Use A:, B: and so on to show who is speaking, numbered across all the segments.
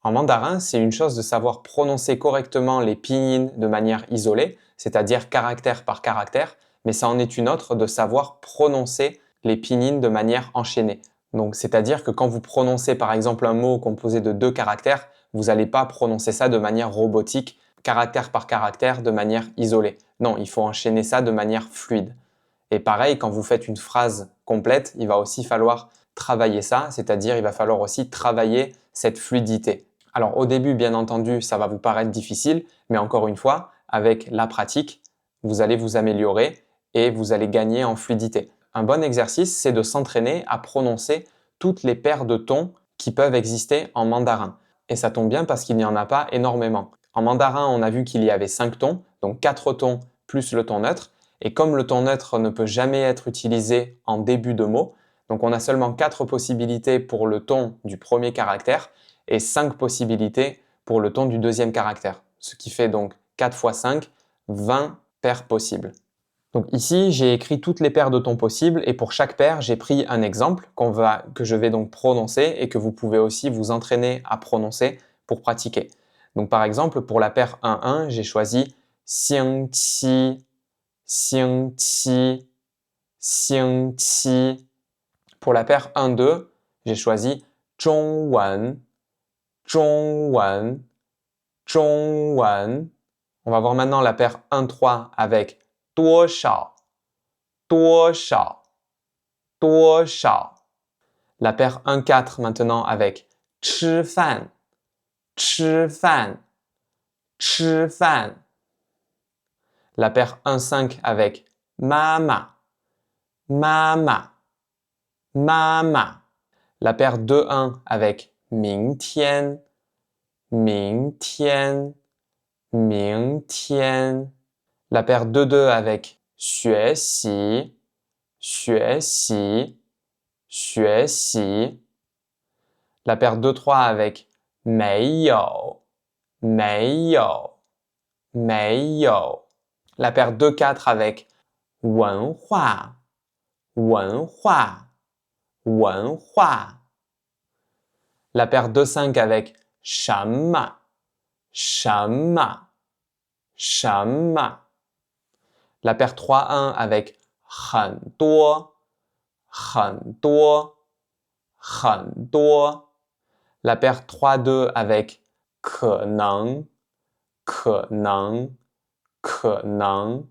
A: En mandarin, c'est une chose de savoir prononcer correctement les pinyin de manière isolée, c'est-à-dire caractère par caractère, mais ça en est une autre de savoir prononcer les pinyin de manière enchaînée. Donc, c'est-à-dire que quand vous prononcez par exemple un mot composé de 2 caractères, vous n'allez pas prononcer ça de manière robotique, caractère par caractère, de manière isolée. Non, il faut enchaîner ça de manière fluide. Et pareil, quand vous faites une phrase complète, il va aussi falloir travailler ça, c'est-à-dire il va falloir aussi travailler cette fluidité. Alors au début, bien entendu, ça va vous paraître difficile, mais encore une fois, avec la pratique, vous allez vous améliorer et vous allez gagner en fluidité. Un bon exercice, c'est de s'entraîner à prononcer toutes les paires de tons qui peuvent exister en mandarin. Et ça tombe bien parce qu'il n'y en a pas énormément. En mandarin, on a vu qu'il y avait 5 tons, donc 4 tons plus le ton neutre. Et comme le ton neutre ne peut jamais être utilisé en début de mot, donc on a seulement 4 possibilités pour le ton du premier caractère et 5 possibilités pour le ton du deuxième caractère. Ce qui fait donc 4 fois 5, 20 paires possibles. Donc ici, j'ai écrit toutes les paires de tons possibles et pour chaque paire, j'ai pris un exemple que je vais donc prononcer et que vous pouvez aussi vous entraîner à prononcer pour pratiquer. Donc par exemple, pour la paire 1-1, j'ai choisi xiang qi, xiang qi, xiang qi. Pour la paire 1-2, j'ai choisi zhong wan, zhong wan, zhong wan. On va voir maintenant la paire 1-3 avec duo shao, duo shao, duo shao. La paire 1-4 maintenant avec chi fan, chi fan, chi fan. La paire 1-5 avec mama, mama, mama. La paire 2-1 avec ming tian, ming tian, ming tian. La paire 2-2 avec xue xi, xue xi, xue xi. La paire 2-3 avec mei you, mei you, mei you. La paire 2-4 avec wen hua, wen hua, wen hua. La paire 2-5 avec shamma, shamma, shamma. La paire 3-1 avec很多, 很多, 很多. La paire 3-2 avec 可能, 可能, 可能.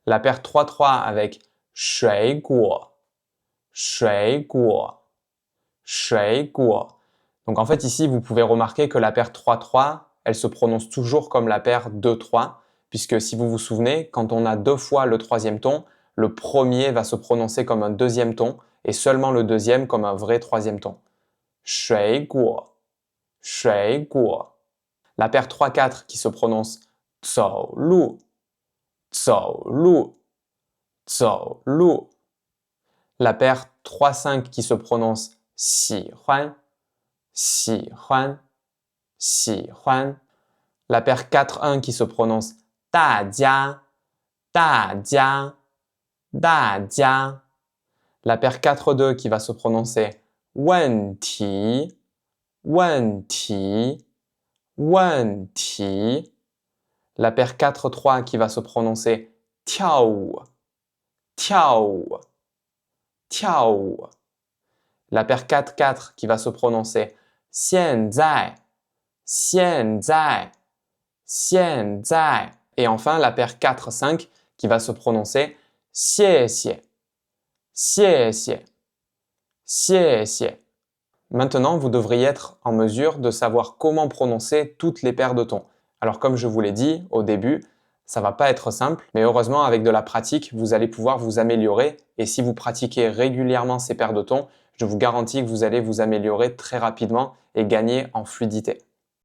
A: La paire 3-3 avec 水果, 水果, 水果. Donc en fait ici, vous pouvez remarquer que la paire 3-3, elle se prononce toujours comme la paire 2-3, puisque si vous vous souvenez, quand on a 2 fois le troisième ton, le premier va se prononcer comme un deuxième ton et seulement le deuxième comme un vrai troisième ton. 水果, 水果. La paire 3-4 qui se prononce 走路, 走路, 走路. La paire 3-5 qui se prononce 喜欢, 喜欢, 喜欢. La paire 4-1 qui se prononce 大家, 大家, 大家. La paire 4-2 qui va se prononcer 问题, 问题, 问题. La paire 4-3 qui va se prononcer 跳舞, 跳舞, 跳舞. La paire 4-4 qui va se prononcer 现在, 现在, 现在. Et enfin la paire 4-5 qui va se prononcer 谢谢, 谢谢, 谢谢. Maintenant, vous devriez être en mesure de savoir comment prononcer toutes les paires de tons. Alors comme je vous l'ai dit au début, ça va pas être simple, mais heureusement avec de la pratique, vous allez pouvoir vous améliorer et si vous pratiquez régulièrement ces paires de tons, je vous garantis que vous allez vous améliorer très rapidement et gagner en fluidité.